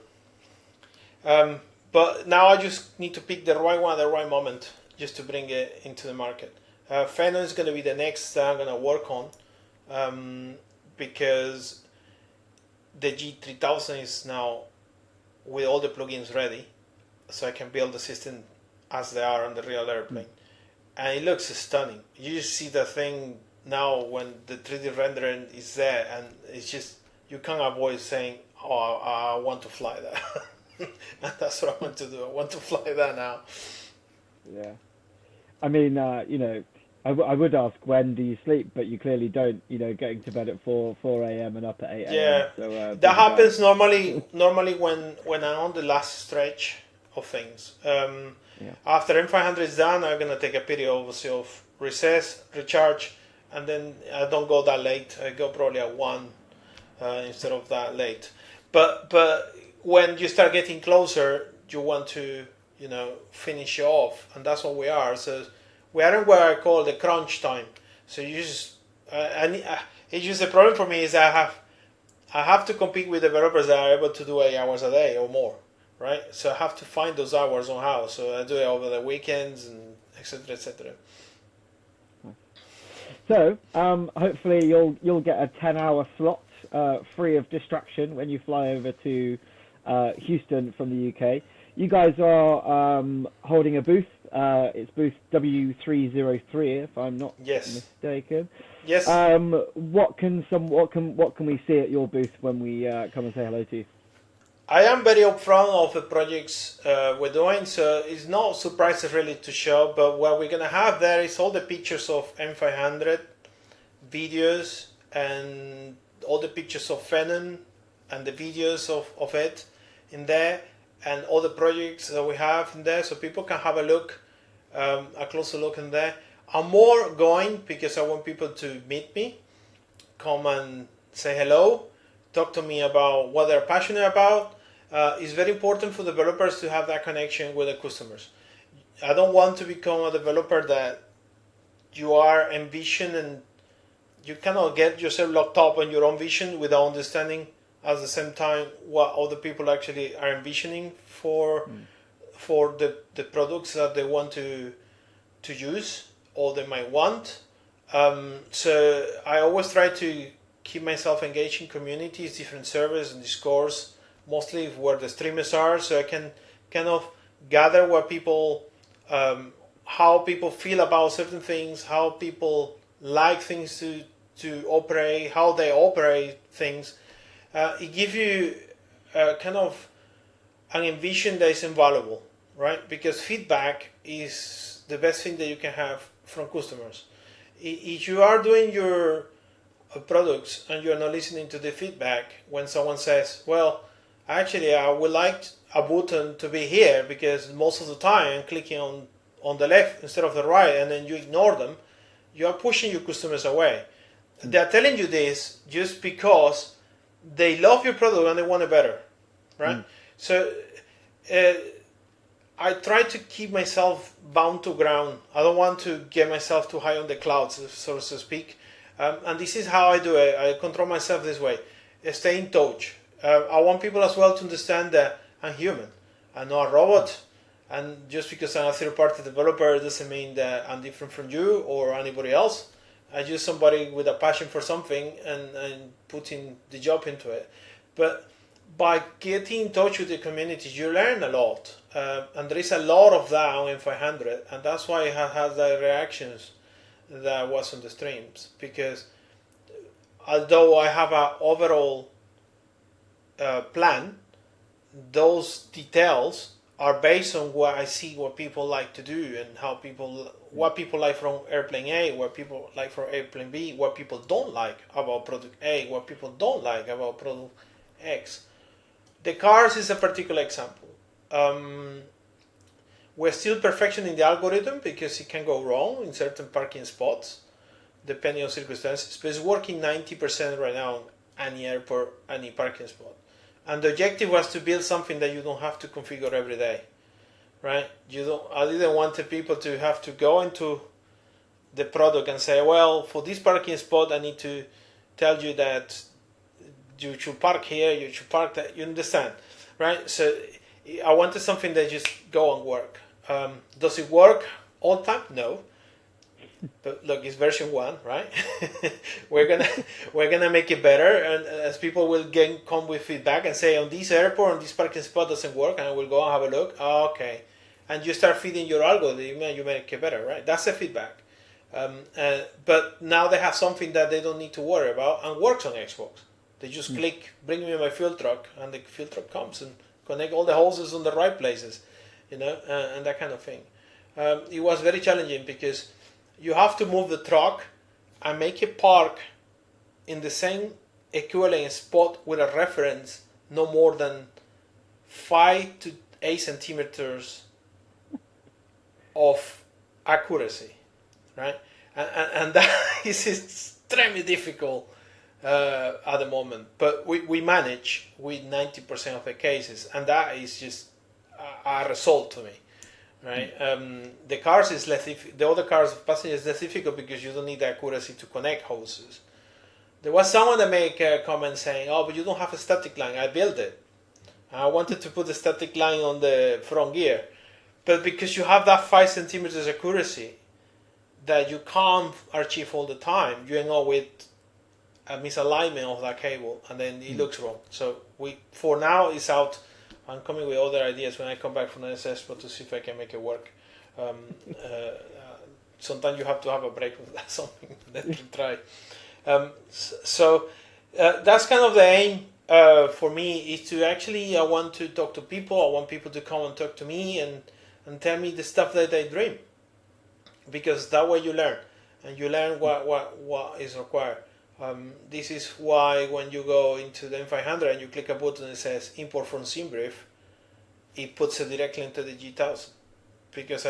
But now I just need to pick the right one at the right moment just to bring it into the market. Phenom is going to be the next that I'm going to work on because the G3000 is now with all the plugins ready, so I can build the system as they are on the real airplane. And it looks stunning. You just see the thing now when the 3D rendering is there, and it's just, you can't avoid saying, oh, I want to fly that. And that's what I want to do. I want to fly that now. Yeah. I mean, I would ask when do you sleep, but you clearly don't. Getting to bed at 4 a.m. and up at 8 a.m. Yeah, so, that happens normally when I'm on the last stretch of things. After M500 is done, I'm gonna take a period obviously of recess, recharge, and then I don't go that late. I go probably at 1 instead of that late. But when you start getting closer, you want to finish off, and that's what we are. So we are in what I call the crunch time. So you just, it's just the problem for me is I have to compete with developers that are able to do 8 hours a day or more, right? So I have to find those hours somehow. So I do it over the weekends and etc. etc. So hopefully you'll get a 10-hour slot free of distraction when you fly over to Houston from the UK. You guys are holding a booth. It's booth W303, if I'm not mistaken. Yes. What can we see at your booth when we come and say hello to you? I am very upfront of the projects we're doing, so it's not surprising really to show. But what we're gonna have there is all the pictures of M500, videos, and all the pictures of Phenom and the videos of it in there, and all the projects that we have in there, so people can have a look, a closer look in there. I'm more going because I want people to meet me, come and say hello, talk to me about what they're passionate about. It's very important for developers to have that connection with the customers. I don't want to become a developer that you are envisioned and you cannot get yourself locked up on your own vision without understanding at the same time what other people actually are envisioning for the products that they want to use or they might want. So I always try to keep myself engaged in communities, different servers and Discords, mostly where the streamers are, so I can kind of gather what people, how people feel about certain things, how people like things to operate, how they operate things. It gives you kind of an envision that is invaluable, right? Because feedback is the best thing that you can have from customers. If you are doing your products and you're not listening to the feedback, when someone says, well, actually I would like a button to be here because most of the time I'm clicking on the left instead of the right, and then you ignore them, you are pushing your customers away. They are telling you this just because they love your product and they want it better, right? So I try to keep myself bound to ground. I don't want to get myself too high on the clouds, so to speak. And this is how I do it. I control myself this way. Stay in touch. I want people as well to understand that I'm human. I'm not a robot. And just because I'm a third-party developer doesn't mean that I'm different from you or anybody else. I'm just somebody with a passion for something and putting the job into it. But by getting in touch with the community, you learn a lot. And there is a lot of that on M500. And that's why it has the reactions that was on the streams. Because although I have an overall plan, those details are based on what I see, what people like to do, and what people like from airplane A, what people like from airplane B, what people don't like about product A, what people don't like about product X. The cars is a particular example. We're still perfectioning the algorithm because it can go wrong in certain parking spots, depending on circumstances. But it's working 90% right now on any airport, any parking spot. And the objective was to build something that you don't have to configure every day, right? I didn't want the people to have to go into the product and say, well, for this parking spot, I need to tell you that you should park here, you should park that. You understand, right? So I wanted something that just go and work. Does it work all the time? No. But look, it's version 1, right? we're gonna make it better, and as people will come with feedback and say, on this airport, on this parking spot doesn't work, and we'll go and have a look. Oh, okay, and you start feeding your algorithm, and you make it better, right? That's the feedback. But now they have something that they don't need to worry about and works on Xbox. They just click, bring me my fuel truck, and the fuel truck comes and connect all the hoses on the right places, and that kind of thing. It was very challenging because you have to move the truck and make it park in the same equivalent spot with a reference no more than 5 to 8 centimeters of accuracy, right? And that is extremely difficult at the moment. But we manage with 90% of the cases, and that is just a result to me. Right, the cars is less. The other cars, passengers, is less difficult because you don't need the accuracy to connect hoses. There was someone that made a comment saying, "Oh, but you don't have a static line." I built it. I wanted to put the static line on the front gear, but because you have that 5 centimeters accuracy that you can't achieve all the time, you end up with a misalignment of that cable, and then it looks wrong. So for now, it's out. I'm coming with other ideas when I come back from the Expo to see if I can make it work. Sometimes you have to have a break with that, something that you try. So that's kind of the aim for me, is to actually, I want to talk to people. I want people to come and talk to me and tell me the stuff that they dream. Because that way you learn. And you learn what is required. This is why when you go into the M500 and you click a button that says import from SimBrief, it puts it directly into the G1000, because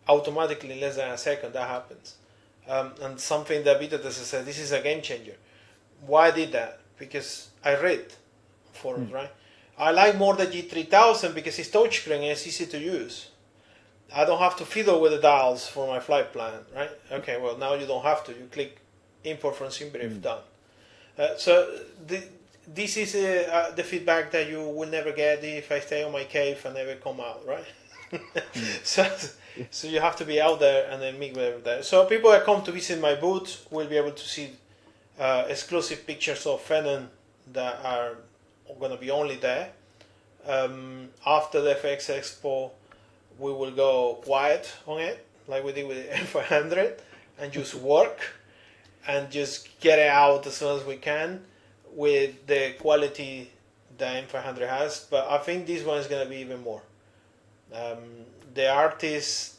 automatically in less than a second that happens. And something that beta tester said, this is a game changer. Why I did that? Because I read forums, right? I like more the G3000 because it's touchscreen and it's easy to use. I don't have to fiddle with the dials for my flight plan, right? Okay, well now you don't have to. You click import from SimBrief, done. So this is the feedback that you will never get if I stay on my cave and never come out, right? So you have to be out there and then meet with there. So people that come to visit my booth will be able to see exclusive pictures of Phenom that are going to be only there. After the FSReborn, we will go quiet on it, like we did with the M500, and just work and just get it out as soon as we can with the quality that M500 has. But I think this one is going to be even more. The artists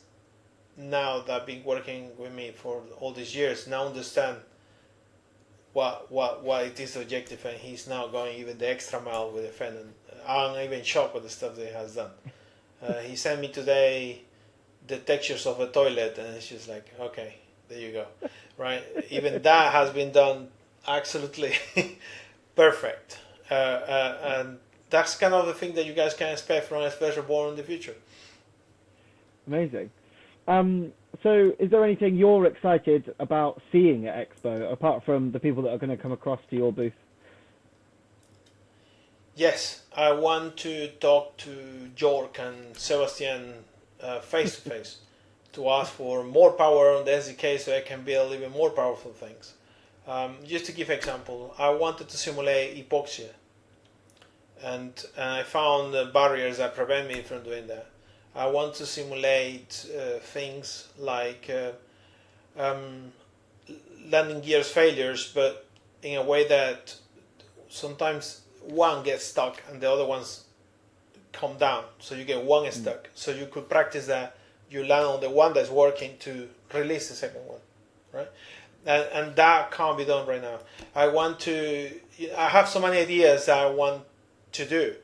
now that have been working with me for all these years now understand what it is the objective, and he's now going even the extra mile with the Phenom. I'm even shocked with the stuff that he has done. He sent me today the textures of a toilet, and it's just like, okay, there you go, right? Even that has been done absolutely perfect, and that's kind of the thing that you guys can expect from FSReborn in the future. Amazing. So is there anything you're excited about seeing at Expo, apart from the people that are going to come across to your booth? Yes, I want to talk to Jork and Sebastian face to face to ask for more power on the SDK so I can build even more powerful things. Just to give example, I wanted to simulate epoxy, and I found barriers that prevent me from doing that. I want to simulate things like landing gears failures, but in a way that sometimes one gets stuck and the other ones come down, so you get one stuck. So you could practice that. You land on the one that's working to release the second one, right? And that can't be done right now. I have so many ideas that I want to do,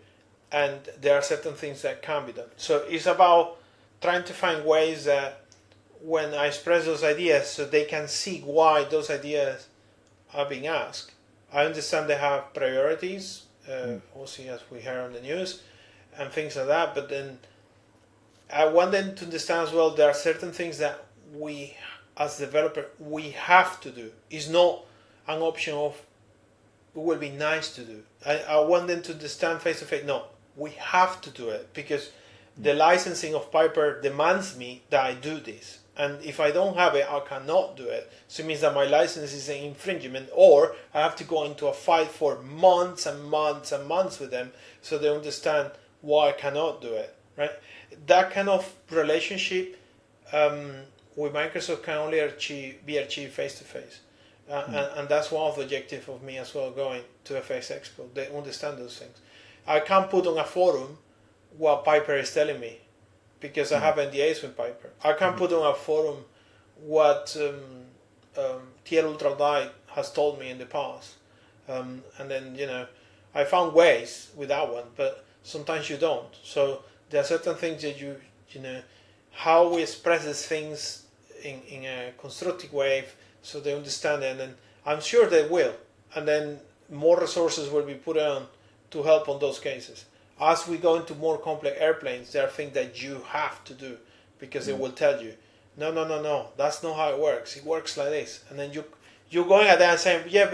and there are certain things that can be done. So it's about trying to find ways that when I express those ideas, so they can see why those ideas are being asked. I understand they have priorities, also as we heard on the news, and things like that, but then I want them to understand as well there are certain things that we, as developer, we have to do. It's not an option of it will be nice to do. I want them to understand face to face, no, we have to do it because the licensing of Piper demands me that I do this. And if I don't have it, I cannot do it. So it means that my license is an infringement, or I have to go into a fight for months and months and months with them so they understand why I cannot do it, right? That kind of relationship with Microsoft can only be achieved face to face. And that's one of the objectives of me as well going to FSElite. They understand those things. I can't put on a forum what Piper is telling me because I have NDAs with Piper. I can't put on a forum what TL Ultralight has told me in the past. And then, I found ways with that one, but sometimes you don't. So there are certain things that how we express these things in a constructive way so they understand it, and I'm sure they will. And then more resources will be put on to help on those cases. As we go into more complex airplanes, there are things that you have to do because they will tell you, no, that's not how it works. It works like this. And then you're going at that and saying, yeah,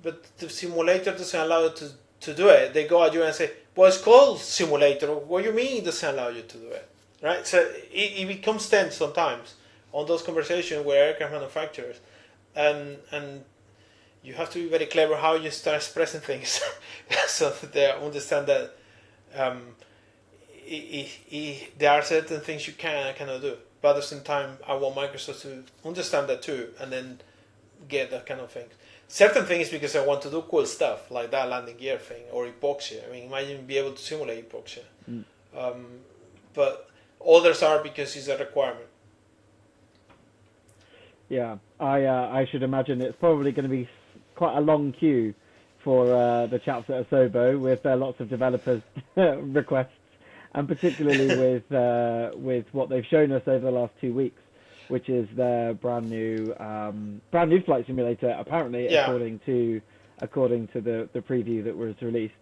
but the simulator doesn't allow you to do it. They go at you and say, well, it's called simulator. What do you mean it doesn't allow you to do it? Right? So it becomes tense sometimes on those conversations with aircraft manufacturers. And you have to be very clever how you start expressing things so that they understand that there are certain things you can and cannot do. But at the same time, I want Microsoft to understand that too and then get that kind of thing. Certain things because I want to do cool stuff like that landing gear thing or epoxy. I mean, imagine be able to simulate epoxy. But others are because it's a requirement. Yeah, I should imagine it's probably going to be quite a long queue for the chaps at Asobo with lots of developers requests, and particularly with what they've shown us over the last 2 weeks, which is their brand new flight simulator, apparently, according to the preview that was released.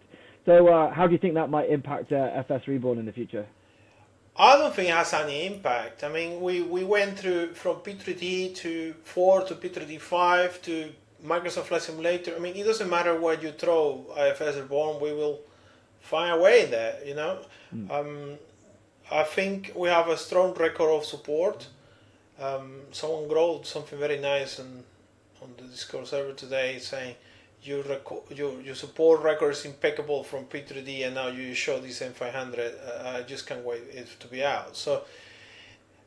So how do you think that might impact FSReborn in the future? I don't think it has any impact. I mean, we went through from P3D to 4 to P3D5 to Microsoft Flight Simulator. I mean, it doesn't matter what you throw at FSReborn, we will find a way there, I think we have a strong record of support. Someone wrote something very nice on the Discord server today saying your support record is impeccable from P3D and now you show this M500. I just can't wait it to be out. So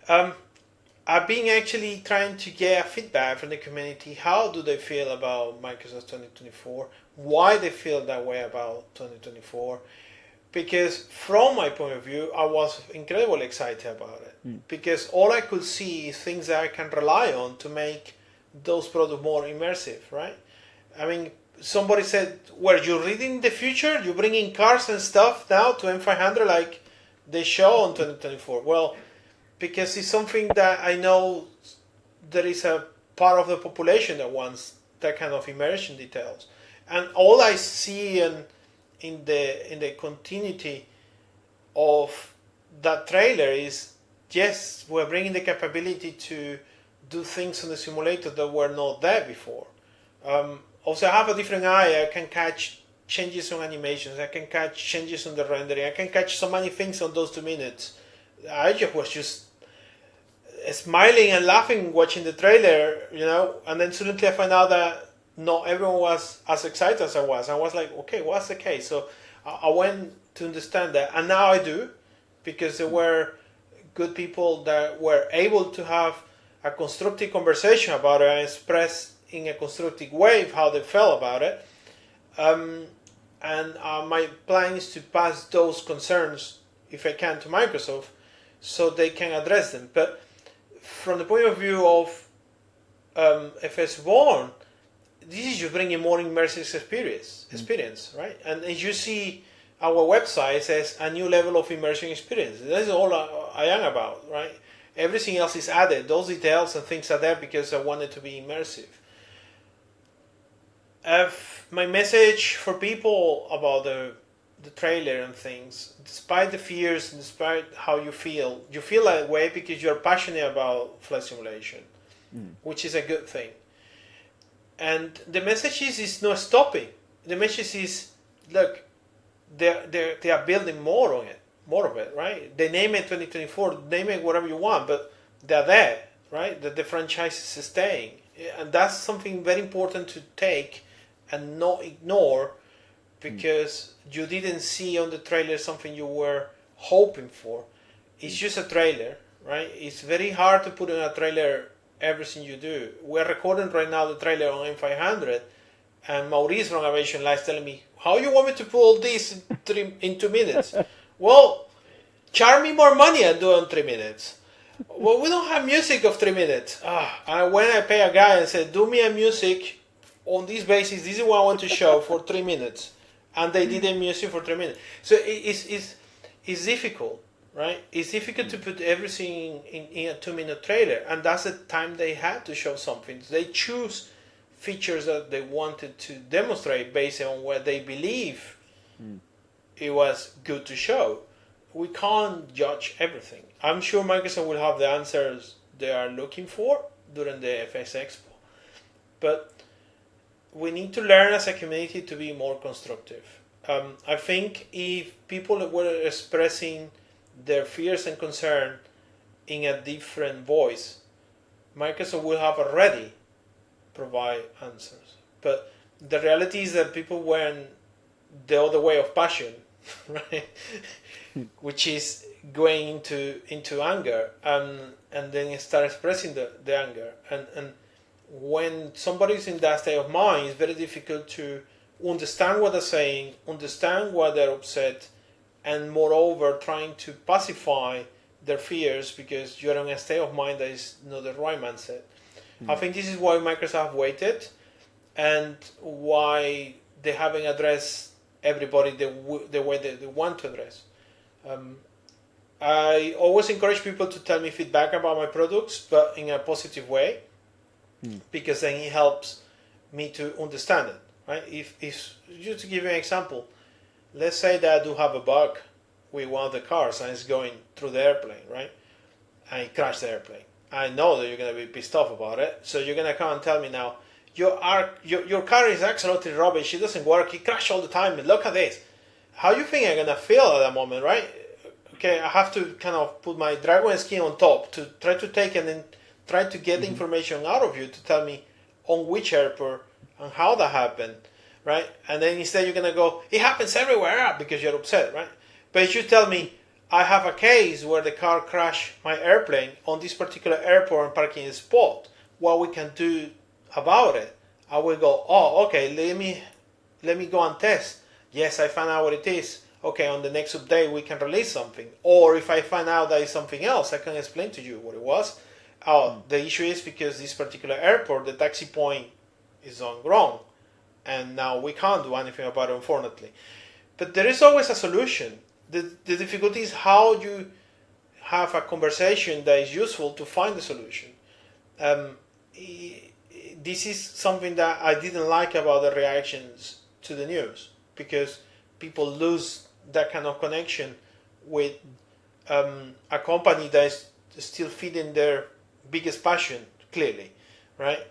I've been actually trying to get feedback from the community. How do they feel about Microsoft 2024? Why they feel that way about 2024? Because from my point of view, I was incredibly excited about it. Because all I could see is things that I can rely on to make those products more immersive, right? I mean, somebody said, well, you're reading the future? You're bringing cars and stuff now to M500 like they show on 2024? Well, because it's something that I know there is a part of the population that wants that kind of immersion details, and all I see in the continuity of that trailer is, yes, we're bringing the capability to do things on the simulator that were not there before. Also, I have a different eye. I can catch changes on animations. I can catch changes on the rendering. I can catch so many things on those 2 minutes. I was just smiling and laughing watching the trailer, and then suddenly I find out that not everyone was as excited as I was. I was like, okay, what's the case? So I went to understand that, and now I do, because there were good people that were able to have a constructive conversation about it and express in a constructive way how they felt about it. And my plan is to pass those concerns, if I can, to Microsoft so they can address them. But from the point of view of FSReborn, this is just bringing more immersive experience, right? And as you see, our website says a new level of immersion experience. That's all I am about, right? Everything else is added. Those details and things are there because I want it to be immersive. My message for people about the trailer and things, despite the fears, despite how you feel that way because you're passionate about flight simulation, which is a good thing. And the message is not stopping. The message is, look, they are building more of it, right? They name it 2024, name it whatever you want, but they're there, right? That the franchise is staying, and that's something very important to take and not ignore, because you didn't see on the trailer something you were hoping for. It's just a trailer, right? It's very hard to put in a trailer everything you do. We're recording right now the trailer on M500, and Maurice from Aviation Live is telling me, how you want me to pull this in 2 minutes? Well, charge me more money and do it in 3 minutes. Well, we don't have music of 3 minutes. And when I pay a guy and say, do me a music on this basis, this is what I want to show for 3 minutes. And they did a music for 3 minutes. So it's difficult, right? It's difficult to put everything in a 2-minute trailer. And that's the time they had to show something. They choose features that they wanted to demonstrate based on what they believe it was good to show. We can't judge everything. I'm sure Microsoft will have the answers they are looking for during the FSExpo. But we need to learn as a community to be more constructive. I think if people were expressing their fears and concern in a different voice, Microsoft will have already provide answers. But the reality is that people went the other way of passion, right? Which is going into anger, and then start expressing the anger. And when somebody's in that state of mind, it's very difficult to understand what they're saying, understand why they're upset, and moreover trying to pacify their fears because you're in a state of mind that is not the right mindset. I think this is why Microsoft waited, and why they haven't addressed everybody the way they want to address. I always encourage people to tell me feedback about my products, but in a positive way, because then it helps me to understand it. Right? If just to give you an example, let's say that I do have a bug with one of the cars and it's going through the airplane, right? And it crashed the airplane. I know that you're going to be pissed off about it, so you're going to come and tell me now, your car is absolutely rubbish, it doesn't work, it crashes all the time, look at this. How you think I'm going to feel at that moment, right? Okay, I have to kind of put my dragon skin on top to try to take and then try to get the information out of you to tell me on which airport and how that happened, right? And then instead you're going to go, it happens everywhere, because you're upset, right? But if you tell me, I have a case where the car crashed my airplane on this particular airport and parking spot, what we can do about it, I will go, oh, okay, let me go and test. Yes, I found out what it is. Okay, on the next update we can release something. Or if I find out that it's something else, I can explain to you what it was. The issue is because this particular airport, the taxi point is on wrong, and now we can't do anything about it, unfortunately. But there is always a solution. The difficulty is how have a conversation that is useful to find a solution. This is something that I didn't like about the reactions to the news, because people lose that kind of connection with a company that is still feeding their biggest passion, clearly, right?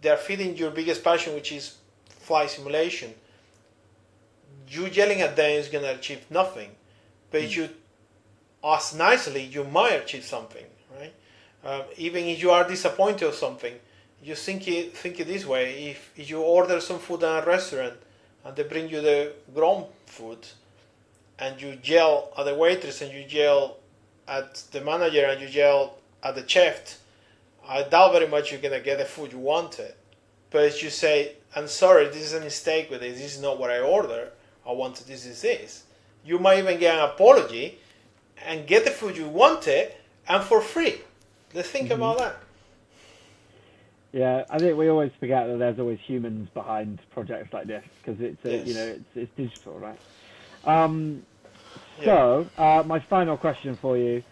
They're feeding your biggest passion, which is flight simulation. You yelling at them is going to achieve nothing, but if you ask nicely, you might achieve something, right? Even if you are disappointed or something, you think it this way. If you order some food at a restaurant and they bring you the grown food, and you yell at the waitress and you yell at the manager and you yell at the chef, I doubt very much you're going to get the food you wanted. But if you say, I'm sorry, this is a mistake with this is not what I ordered, I wanted this. You might even get an apology and get the food you wanted, and for free. Let's think about that. Yeah, I think we always forget that there's always humans behind projects like this, because it's it's digital, right? So my final question for you: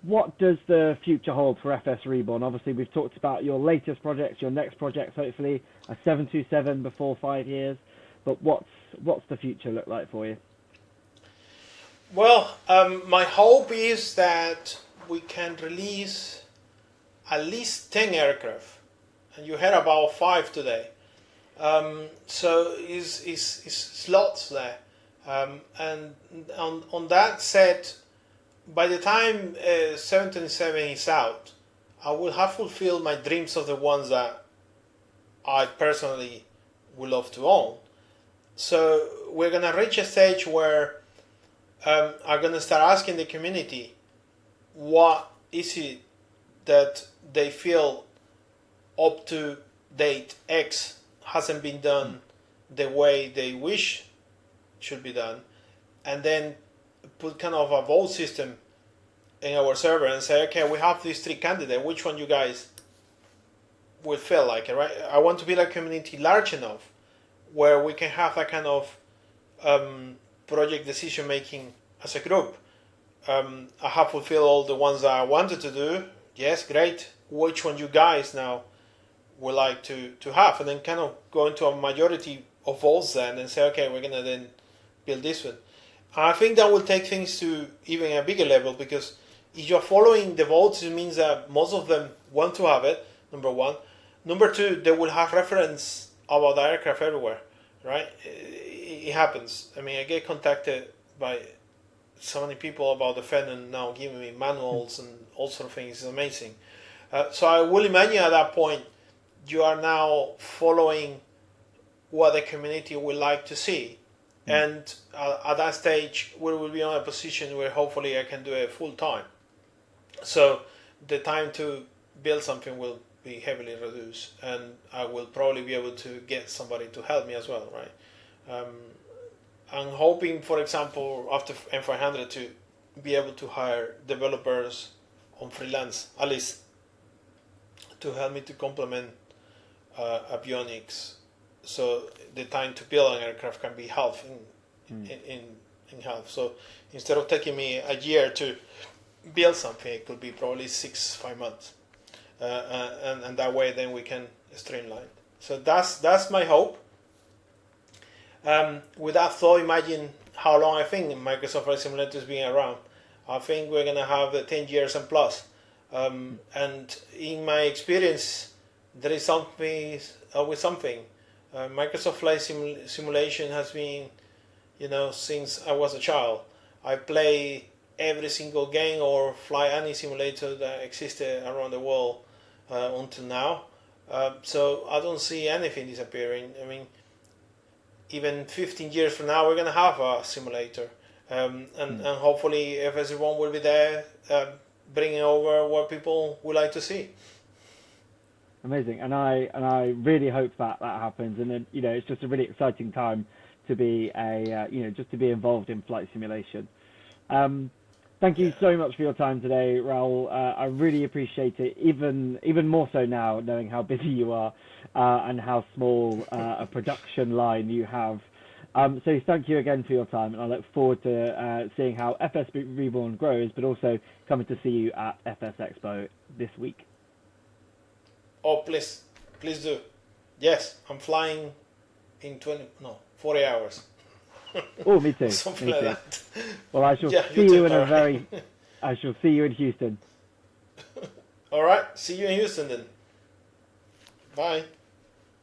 what does the future hold for FSReborn? Obviously, we've talked about your latest projects, your next projects, hopefully a 727 before 5 years. But what's the future look like for you? Well, my hope is that we can release at least 10 aircraft, and you heard about 5 today. So is slots there, and on that set, by the time 727 is out, I will have fulfilled my dreams of the ones that I personally would love to own. So we're gonna reach a stage where I'm gonna start asking the community what is it that they feel up to date X hasn't been done the way they wish should be done, and then put kind of a vote system in our server and say, okay, we have these 3 candidates, which one you guys will feel like it, right? I want to build a community large enough where we can have that kind of project decision making as a group. I have fulfilled all the ones that I wanted to do. Yes, great. Which one you guys now would like to have? And then kind of go into a majority of votes then and say, okay, we're going to then build this one. I think that will take things to even a bigger level, because if you're following the votes, it means that most of them want to have it, number one. Number two, they will have reference about the aircraft everywhere, right? It happens. I mean, I get contacted by so many people about the Fenton now giving me manuals and all sort of things. It's amazing. So I will imagine at that point, you are now following what the community would like to see. And at that stage, we will be in a position where hopefully I can do it full time. So the time to build something will be heavily reduced, and I will probably be able to get somebody to help me as well, right? I'm hoping, for example, after M500 to be able to hire developers on freelance, at least, to help me to complement avionics. So the time to build an aircraft can be half in half. So instead of taking me a year to build something, it could be probably 6-5 months, and that way then we can streamline. So that's my hope. With that thought, imagine how long I think Microsoft Flight Simulator is being around. I think we're gonna have 10 years and plus. And in my experience, there is always something. Microsoft Flight Simulation has been, since I was a child. I play every single game or fly any simulator that existed around the world until now. So I don't see anything disappearing. I mean, even 15 years from now, we're going to have a simulator. And hopefully FSReborn will be there bringing over what people would like to see. Amazing, and I really hope that happens. And then it's just a really exciting time to be just to be involved in flight simulation. Thank you so much for your time today, Raul. I really appreciate it, even more so now, knowing how busy you are and how small a production line you have. So thank you again for your time, and I look forward to seeing how FS Reborn grows, but also coming to see you at FS Expo this week. Oh, please do. Yes, I'm flying in 40 hours. Oh, me too. Something Me like too. that. Well, I shall Yeah, see you too, you in alright. I shall see you in Houston. All right, see you in Houston then. Bye.